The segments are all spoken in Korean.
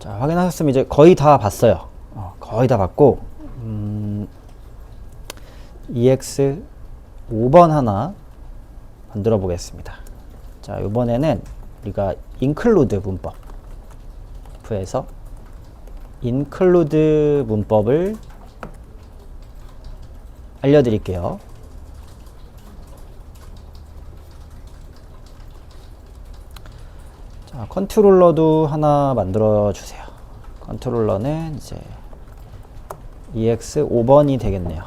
자, 확인하셨으면 이제 거의 다 봤어요. 거의 다 봤고, EX 5번 하나 만들어 보겠습니다. 자, 이번에는 우리가 include 문법에서 include 문법을 알려드릴게요. 자, 컨트롤러도 하나 만들어 주세요. 컨트롤러는 이제 EX 5번이 되겠네요.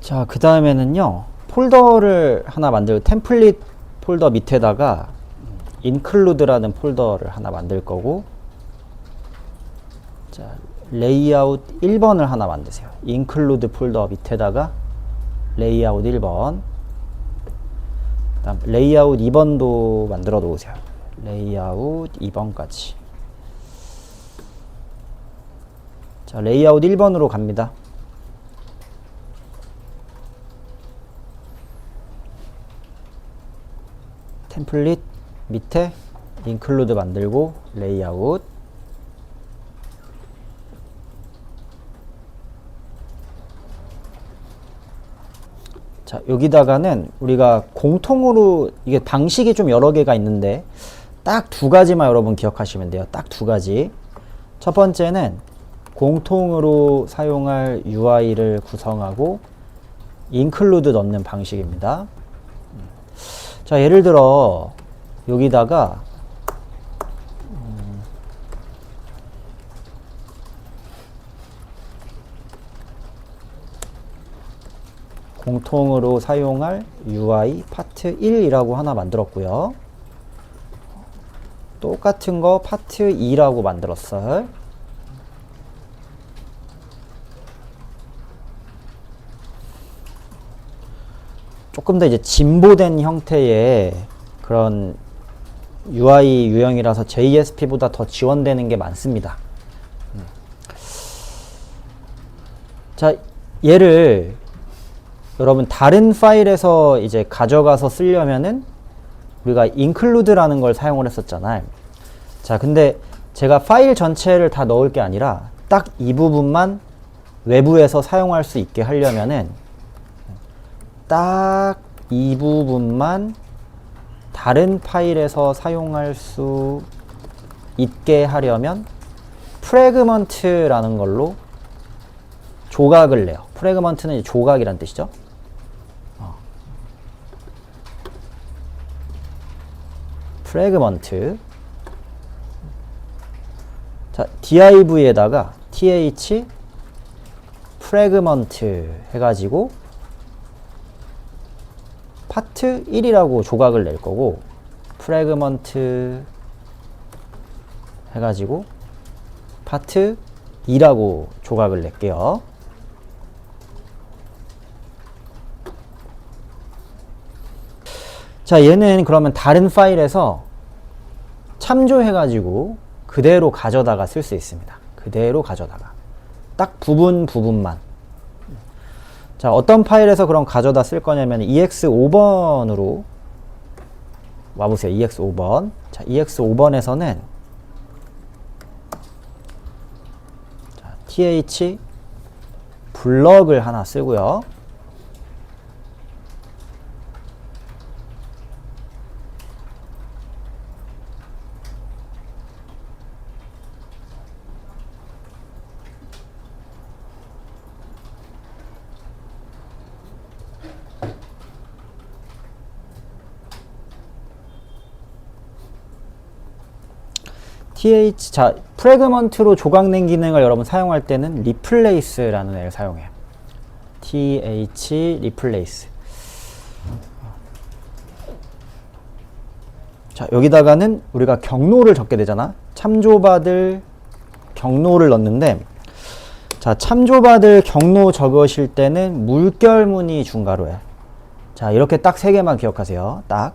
자, 그 다음에는요, 폴더를 하나 템플릿 폴더 밑에다가 include라는 폴더를 하나 만들 거고, 자, 레이아웃 1번을 하나 만드세요. include 폴더 밑에다가 레이아웃 1번, 그다음 레이아웃 2번도 만들어 놓으세요. 레이아웃 2번까지. 자, 레이아웃 1번으로 갑니다. 템플릿 밑에 include 만들고 레이아웃, 자, 여기다가는 우리가 공통으로, 이게 방식이 좀 여러 개가 있는데 딱 두 가지만 여러분 기억하시면 돼요. 딱 두 가지. 첫 번째는 공통으로 사용할 UI를 구성하고 include 넣는 방식입니다. 자, 예를 들어 여기다가 공통으로 사용할 UI 파트 1이라고 하나 만들었고요. 똑같은 거 파트 2라고 만들었어요. 조금 더 이제 진보된 형태의 그런 UI 유형이라서 JSP보다 더 지원되는 게 많습니다. 자, 얘를 여러분 다른 파일에서 이제 가져가서 쓰려면은 우리가 include라는 걸 사용을 했었잖아요. 자, 근데 제가 파일 전체를 다 넣을 게 아니라 딱 이 부분만 외부에서 사용할 수 있게 하려면은 딱 이 부분만 다른 파일에서 사용할 수 있게 하려면 프래그먼트라는 걸로 조각을 내요. 프래그먼트는 조각이란 뜻이죠. 프래그먼트. 자, div에다가 th 프래그먼트 해가지고 파트 1이라고 조각을 낼 거고, 프래그먼트 해가지고 파트 2라고 조각을 낼게요. 자, 얘는 그러면 다른 파일에서 참조해가지고 그대로 가져다가 쓸 수 있습니다. 그대로 가져다가. 딱 부분만. 자, 어떤 파일에서 그럼 가져다 쓸 거냐면 EX5번으로 와보세요. EX5번. 자, EX5번에서는 th 블럭을 하나 쓰고요. 자, 프래그먼트로 조각낸 기능을 여러분 사용할 때는 replace라는 애를 사용해요. th replace. 자, 여기다가는 우리가 경로를 적게 되잖아. 참조받을 경로를 넣는데, 자, 참조받을 경로 적으실 때는 물결무늬 중괄호에. 자, 이렇게 딱 세 개만 기억하세요. 딱.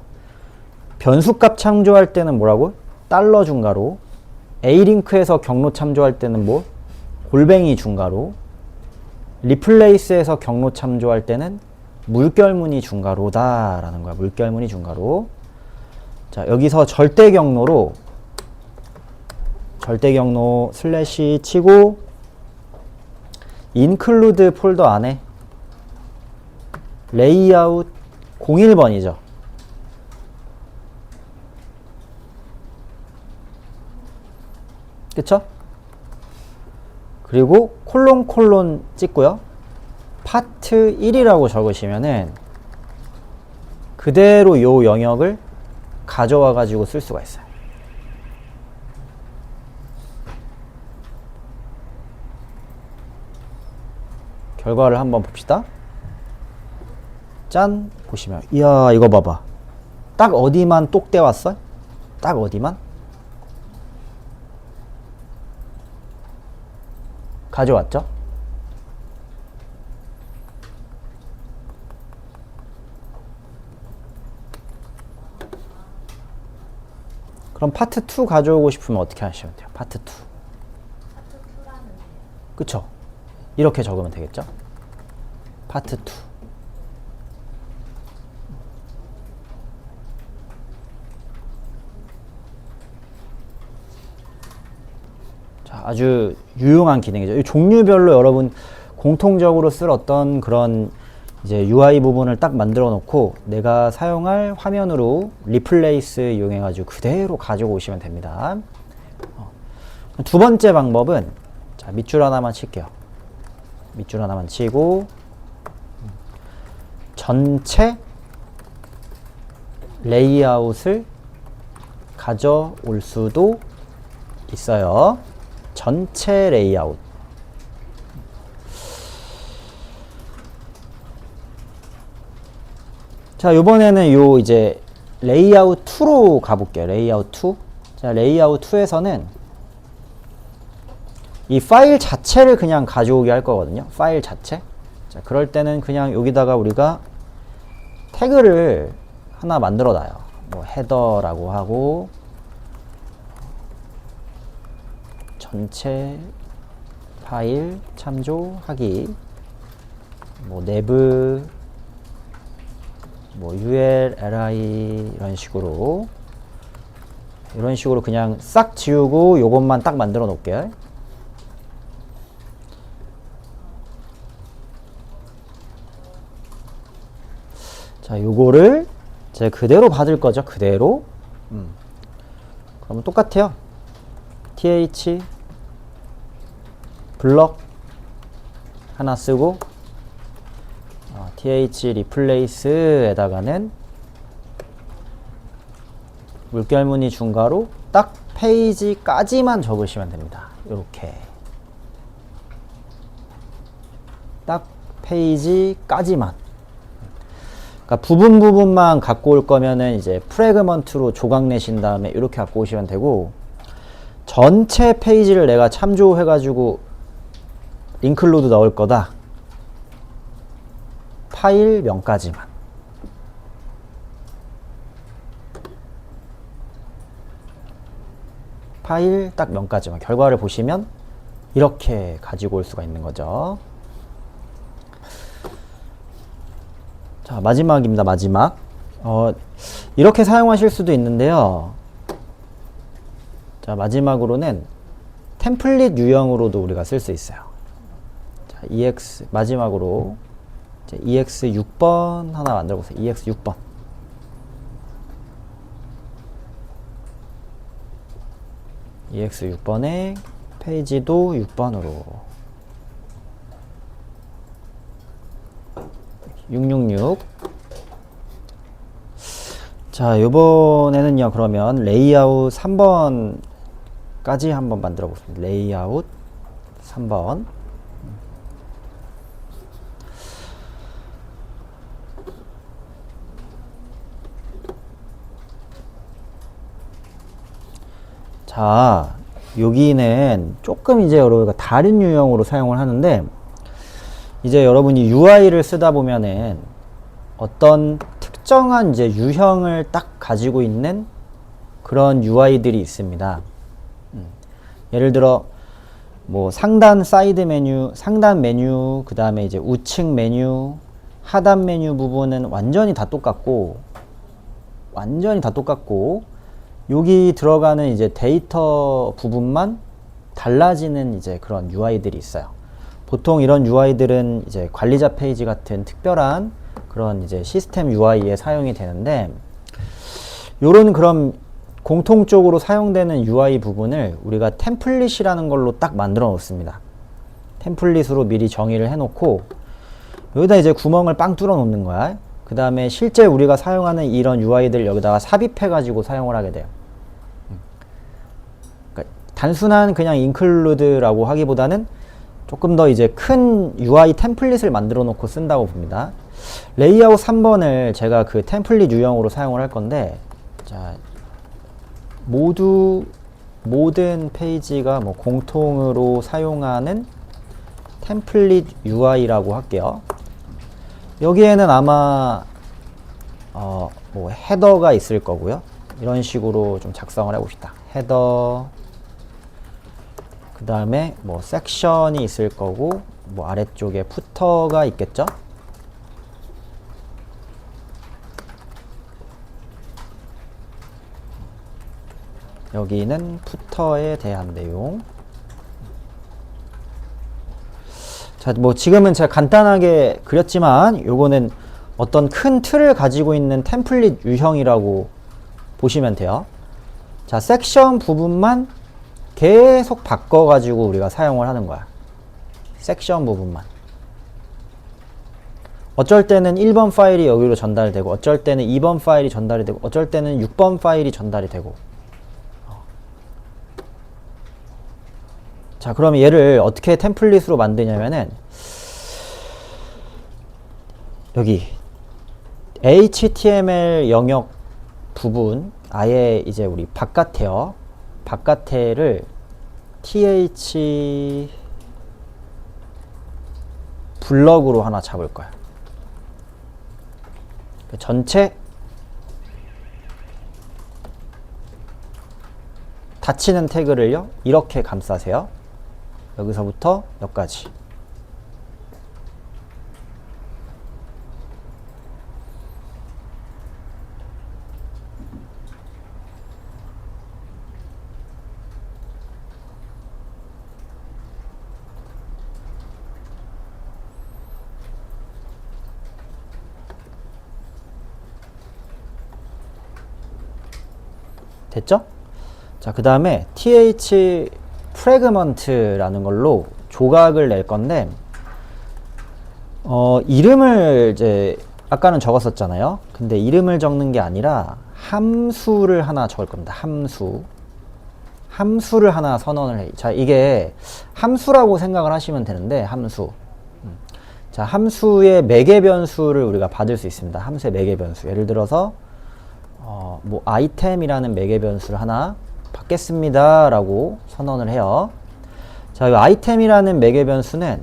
변수값 참조할 때는 뭐라고? 달러 중괄호 A링크에서 경로 참조할 때는 뭐? 골뱅이 중괄호. 리플레이스에서 경로 참조할 때는 물결무늬 중괄호다 라는 거야. 물결무늬 중괄호. 자, 여기서 절대 경로로 슬래시 치고 include 폴더 안에 레이아웃 01번이죠. 그쵸? 그리고 콜론 찍고요. 파트 1이라고 적으시면은 그대로 요 영역을 가져와 가지고 쓸 수가 있어요. 결과를 한번 봅시다. 짠! 보시면 이야 이거 봐봐. 딱 어디만 똑대 왔어? 딱 어디만? 가져왔죠? 그럼 파트 2 가져오고 싶으면 어떻게 하시면 돼요? 파트 2. 그쵸? 이렇게 적으면 되겠죠? 파트 2. 자, 아주 유용한 기능이죠. 이 종류별로 여러분 공통적으로 쓸 어떤 그런 이제 UI 부분을 딱 만들어 놓고 내가 사용할 화면으로 리플레이스 이용해 가지고 그대로 가지고 오시면 됩니다. 두 번째 방법은 자, 밑줄 하나만 칠게요. 밑줄 하나만 치고 전체 레이아웃을 가져올 수도 있어요. 전체 레이아웃. 자, 요번에는 요 이제 레이아웃 2로 가볼게요. 레이아웃 2. 자, 레이아웃 2에서는 이 파일 자체를 그냥 가져오게 할 거거든요. 파일 자체. 자, 그럴 때는 그냥 여기다가 우리가 태그를 하나 만들어 놔요. 뭐 헤더라고 하고 전체 파일 참조하기 뭐 nev 뭐 ulli 이런 식으로 그냥 싹 지우고 요것만 딱 만들어 놓을게요. 자, 요거를 제가 그대로 받을 거죠. 그대로. 그러면 똑같아요. th 블럭 하나 쓰고 th replace에다가는 물결무늬 중괄호 딱 페이지까지만 적으시면 됩니다. 요렇게 딱 페이지까지만. 그러니까 부분만 갖고 올 거면은 이제 프래그먼트로 조각 내신 다음에 이렇게 갖고 오시면 되고, 전체 페이지를 내가 참조해 가지고 인클루드 넣을 거다. 파일 명까지만. 파일 딱 명까지만. 결과를 보시면 이렇게 가지고 올 수가 있는 거죠. 자, 마지막입니다. 마지막. 이렇게 사용하실 수도 있는데요. 자, 마지막으로는 템플릿 유형으로도 우리가 쓸 수 있어요. 자, 마지막으로 EX 6번 하나 만들어 보세요. EX 6번. EX 6번에 페이지도 6번으로 666. 자, 요번에는요, 그러면 레이아웃 3번까지 한번 만들어 보겠습니다. 레이아웃 3번. 자, 여기는 조금 이제 여러분가 다른 유형으로 사용을 하는데, 이제 여러분이 UI를 쓰다 보면은 어떤 특정한 이제 유형을 딱 가지고 있는 그런 UI들이 있습니다. 예를 들어 뭐 상단 사이드 메뉴, 상단 메뉴, 그 다음에 이제 우측 메뉴, 하단 메뉴 부분은 완전히 다 똑같고 여기 들어가는 이제 데이터 부분만 달라지는 이제 그런 UI들이 있어요. 보통 이런 UI들은 이제 관리자 페이지 같은 특별한 그런 이제 시스템 UI에 사용이 되는데, 요런 그럼 공통적으로 사용되는 UI 부분을 우리가 템플릿이라는 걸로 딱 만들어 놓습니다. 템플릿으로 미리 정의를 해 놓고 여기다 이제 구멍을 빵 뚫어 놓는 거야. 그 다음에 실제 우리가 사용하는 이런 UI들 여기다가 삽입해 가지고 사용을 하게 돼요. 그러니까 단순한 그냥 include라고 하기보다는 조금 더 이제 큰 UI 템플릿을 만들어 놓고 쓴다고 봅니다. 레이아웃 3번을 제가 그 템플릿 유형으로 사용을 할 건데, 자, 모든 페이지가 뭐 공통으로 사용하는 템플릿 UI라고 할게요. 여기에는 아마 뭐 헤더가 있을 거고요. 이런 식으로 좀 작성을 해봅시다. 헤더, 그 다음에 뭐 섹션이 있을 거고, 뭐 아래쪽에 푸터가 있겠죠. 여기는 푸터에 대한 내용. 자, 뭐 지금은 제가 간단하게 그렸지만 요거는 어떤 큰 틀을 가지고 있는 템플릿 유형이라고 보시면 돼요. 자, 섹션 부분만 계속 바꿔가지고 우리가 사용을 하는 거야. 섹션 부분만. 어쩔 때는 1번 파일이 여기로 전달되고, 어쩔 때는 2번 파일이 전달이 되고, 어쩔 때는 6번 파일이 전달이 되고. 자, 그럼 얘를 어떻게 템플릿으로 만드냐면은, 여기 HTML 영역 부분 아예 이제 우리 바깥에요. 바깥에를 th 블럭으로 하나 잡을 거야. 전체 닫히는 태그를요 이렇게 감싸세요. 여기서부터 여기까지. 됐죠? 자, 그 다음에 th fragment라는 걸로 조각을 낼 건데, 이름을 이제 아까는 적었었잖아요. 근데 이름을 적는 게 아니라 함수를 하나 적을 겁니다. 함수를 하나 선언을 해. 자, 이게 함수라고 생각을 하시면 되는데, 함수. 자, 함수의 매개 변수를 우리가 받을 수 있습니다. 함수의 매개 변수. 예를 들어서 뭐 아이템이라는 매개 변수를 하나 받겠습니다 라고 선언을 해요. 자, 이 아이템이라는 매개 변수는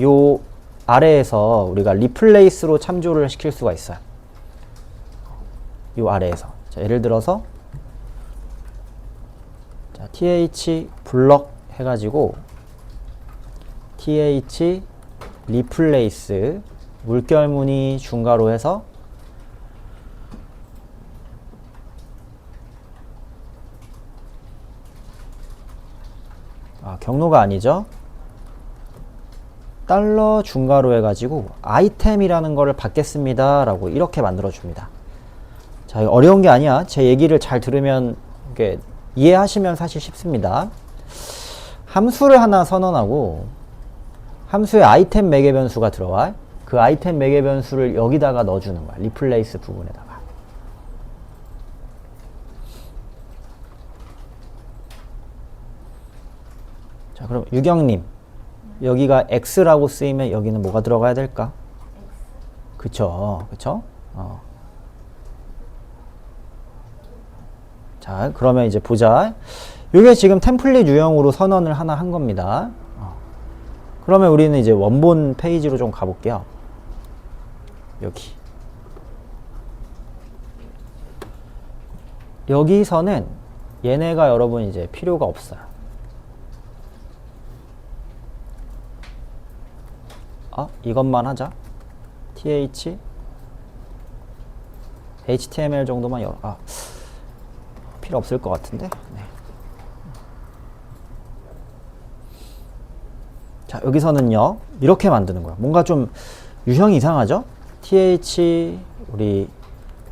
요 아래에서 우리가 리플레이스로 참조를 시킬 수가 있어요. 요 아래에서. 자, 예를 들어서 자, th 블럭 해가지고 th 리플레이스 물결무늬 중괄호 해서 경로가 아니죠. 달러 중괄호 해가지고 아이템이라는 거를 받겠습니다 라고 이렇게 만들어 줍니다. 자, 어려운 게 아니야. 제 얘기를 잘 들으면 이렇게 이해하시면 사실 쉽습니다. 함수를 하나 선언하고 함수에 아이템 매개 변수가 들어와. 그 아이템 매개 변수를 여기다가 넣어주는 거야. 리플레이스 부분에다가. 자, 그럼 유경님, 여기가 x라고 쓰이면 여기는 뭐가 들어가야 될까? 그쵸, 그쵸? 자, 그러면 이제 보자. 이게 지금 템플릿 유형으로 선언을 하나 한 겁니다. 그러면 우리는 이제 원본 페이지로 좀 가볼게요. 여기. 여기서는 얘네가 여러분 이제 필요가 없어요. 이것만 하자. th html 정도만 열어. 필요 없을 것 같은데. 네. 자, 여기서는요, 이렇게 만드는 거야. 뭔가 좀 유형이 이상하죠? th 우리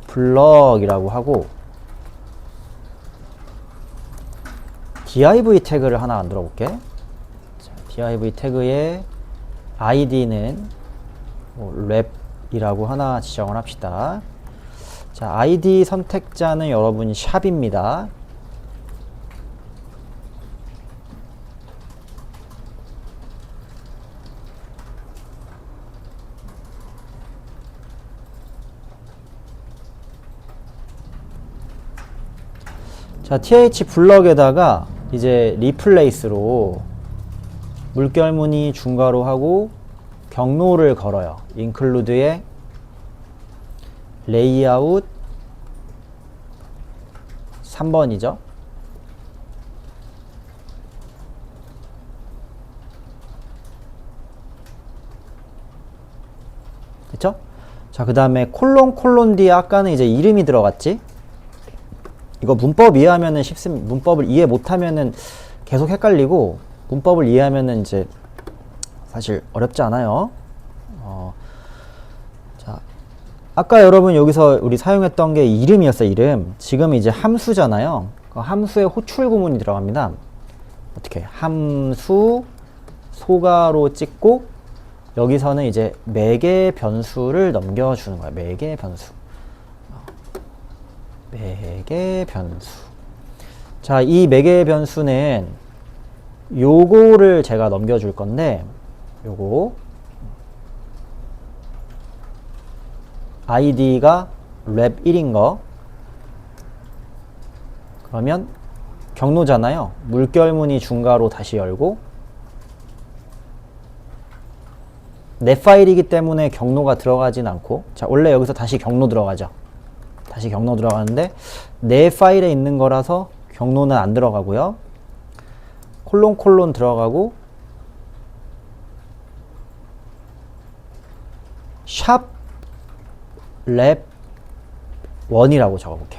블럭이라고 하고 div 태그를 하나 만들어 볼게. 자, div 태그에 id는 랩이라고 하나 지정을 합시다. 자, id 선택자는 여러분 샵입니다. 자, th 블럭에다가 이제 리플레이스로 물결무늬 중괄호 하고 경로를 걸어요. include에 레이아웃 3번이죠. 그쵸? 자, 그 다음에 콜론 뒤에 아까는 이제 이름이 들어갔지? 이거 문법 이해하면은 쉽습니다. 문법을 이해 못하면은 계속 헷갈리고, 문법을 이해하면은 이제 사실 어렵지 않아요. 자, 아까 여러분 여기서 우리 사용했던 게 이름이었어요. 이름. 지금 이제 함수잖아요. 그 함수에 호출 구문이 들어갑니다. 어떻게? 함수 소가로 찍고 여기서는 이제 매개 변수를 넘겨주는 거야. 매개 변수. 매개 변수. 자, 이 매개 변수는 요거를 제가 넘겨줄 건데, 요거 id가 랩 1인 거. 그러면 경로잖아요. 물결무늬 중괄호 다시 열고, 내 파일이기 때문에 경로가 들어가진 않고, 자, 원래 여기서 다시 경로 들어가죠. 다시 경로 들어가는데 내 파일에 있는 거라서 경로는 안 들어가고요. 콜론 들어가고 샵 랩 1이라고 적어볼게.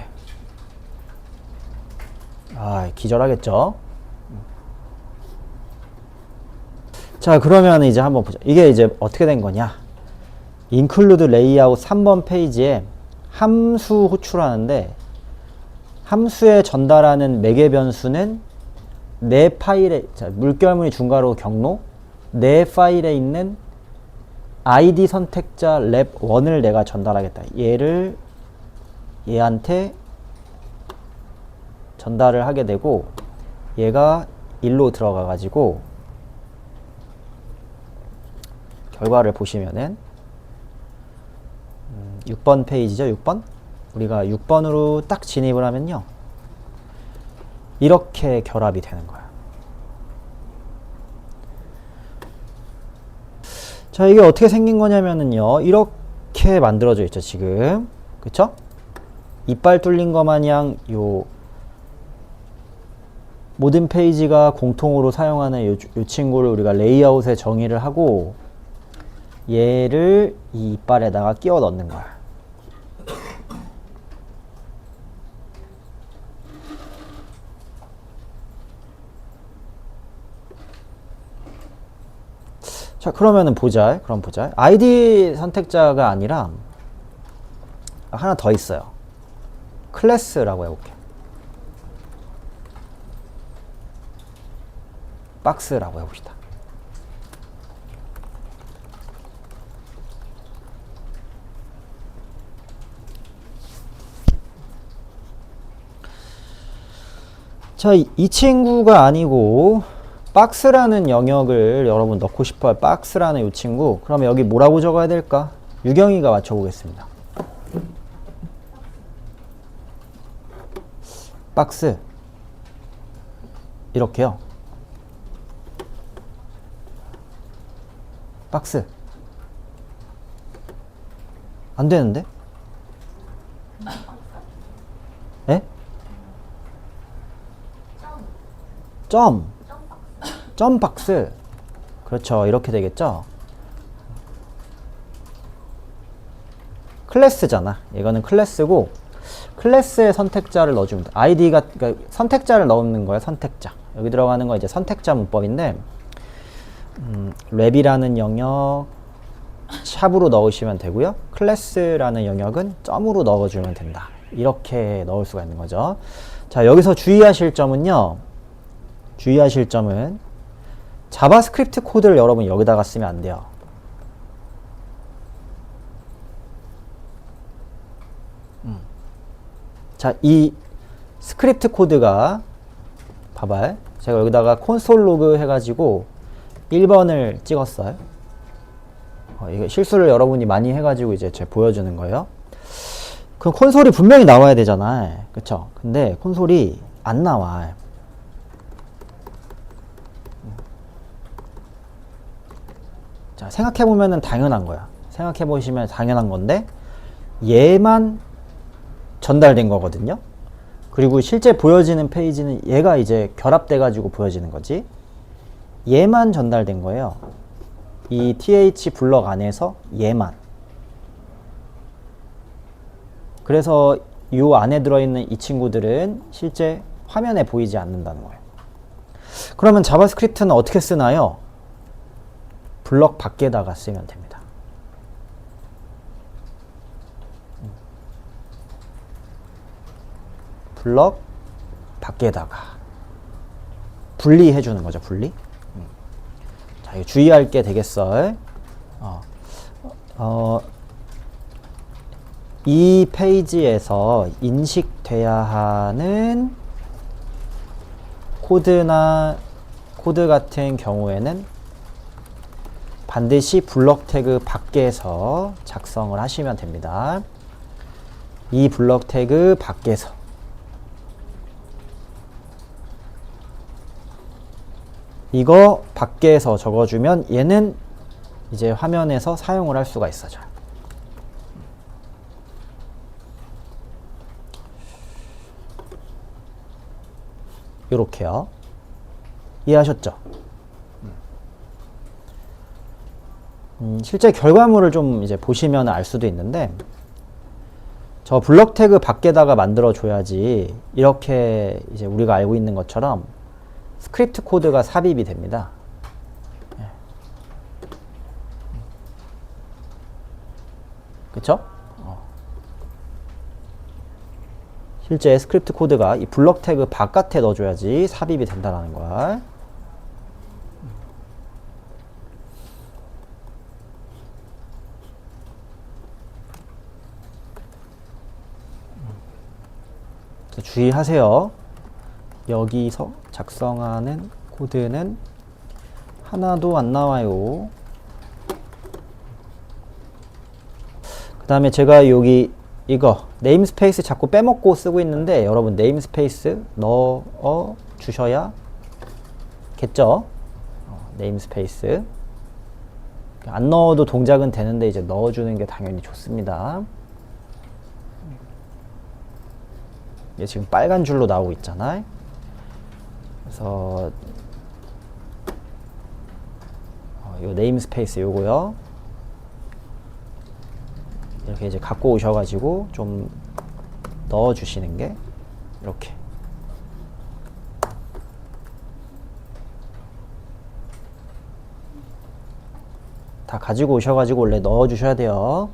기절하겠죠. 자, 그러면 이제 한번 보자. 이게 이제 어떻게 된 거냐. include layout 3번 페이지에 함수 호출하는데, 함수에 전달하는 매개 변수는 내 파일에, 자, 물결무늬 중괄호 경로, 내 파일에 있는 id 선택자 랩 1을 내가 전달하겠다. 얘를 얘한테 전달을 하게 되고, 얘가 1로 들어가 가지고 결과를 보시면은 6번 페이지죠. 6번. 우리가 6번으로 딱 진입을 하면요, 이렇게 결합이 되는 거야. 자, 이게 어떻게 생긴 거냐면은요, 이렇게 만들어져 있죠. 지금. 그쵸? 이빨 뚫린 거 마냥 요 모든 페이지가 공통으로 사용하는 요 친구를 우리가 레이아웃에 정의를 하고, 얘를 이 이빨에다가 끼워 넣는 거야. 자, 그러면은 보자. 그럼 보자. ID 선택자가 아니라 하나 더 있어요. 클래스라고 해볼게. 박스라고 해봅시다. 자, 이 친구가 아니고 박스라는 영역을 여러분 넣고 싶어요. 박스라는 이 친구. 그러면 여기 뭐라고 적어야 될까? 유경이가 맞춰보겠습니다. 박스. 이렇게요. 박스. 안 되는데? 예? 점 박스. 그렇죠. 이렇게 되겠죠? 클래스잖아. 이거는 클래스고 클래스의 선택자를 넣어주면 돼. 아이디가 그러니까 선택자를 넣는 거야. 선택자. 여기 들어가는 거 이제 선택자 문법인데 랩이라는 영역 샵으로 넣으시면 되고요. 클래스라는 영역은 점으로 넣어주면 된다. 이렇게 넣을 수가 있는 거죠. 자, 여기서 주의하실 점은요. 주의하실 점은 자바스크립트 코드를 여러분 여기다가 쓰면 안 돼요. 자, 이 스크립트 코드가 봐봐요. 제가 여기다가 콘솔 로그 해가지고 1번을 찍었어요. 이게 실수를 여러분이 많이 해가지고 이제 제가 보여주는 거예요. 그럼 콘솔이 분명히 나와야 되잖아. 그쵸? 근데 콘솔이 안 나와. 자, 생각해보면 당연한 거야. 생각해보시면 당연한 건데 얘만 전달된 거거든요. 그리고 실제 보여지는 페이지는 얘가 이제 결합돼 가지고 보여지는 거지. 얘만 전달된 거예요. 이 th 블럭 안에서 얘만. 그래서 이 안에 들어있는 이 친구들은 실제 화면에 보이지 않는다는 거예요. 그러면 자바스크립트는 어떻게 쓰나요? 블럭 밖에다가 쓰면 됩니다. 블럭 밖에다가 분리해 주는 거죠. 분리. 자, 이거 주의할 게 되겠어. 이 페이지에서 인식돼야 하는 코드 같은 경우에는 반드시 블럭 태그 밖에서 작성을 하시면 됩니다. 이 블럭 태그 밖에서. 이거 밖에서 적어주면 얘는 이제 화면에서 사용을 할 수가 있어져요. 요렇게요. 이해하셨죠? 실제 결과물을 좀 이제 보시면 알 수도 있는데 저 블럭 태그 밖에다가 만들어 줘야지 이렇게 이제 우리가 알고 있는 것처럼 스크립트 코드가 삽입이 됩니다. 그쵸? 실제 스크립트 코드가 이 블럭 태그 바깥에 넣어줘야지 삽입이 된다는 거야. 주의하세요. 여기서 작성하는 코드는 하나도 안 나와요. 그 다음에 제가 여기 이거 네임스페이스 자꾸 빼먹고 쓰고 있는데 여러분 네임스페이스 넣어 주셔야겠죠? 네임스페이스 안 넣어도 동작은 되는데 이제 넣어주는 게 당연히 좋습니다. 얘 지금 빨간 줄로 나오고 있잖아요. 그래서 요 네임스페이스 요거요. 이렇게 이제 갖고 오셔가지고 좀 넣어주시는 게 이렇게 다 가지고 오셔가지고 원래 넣어주셔야 돼요.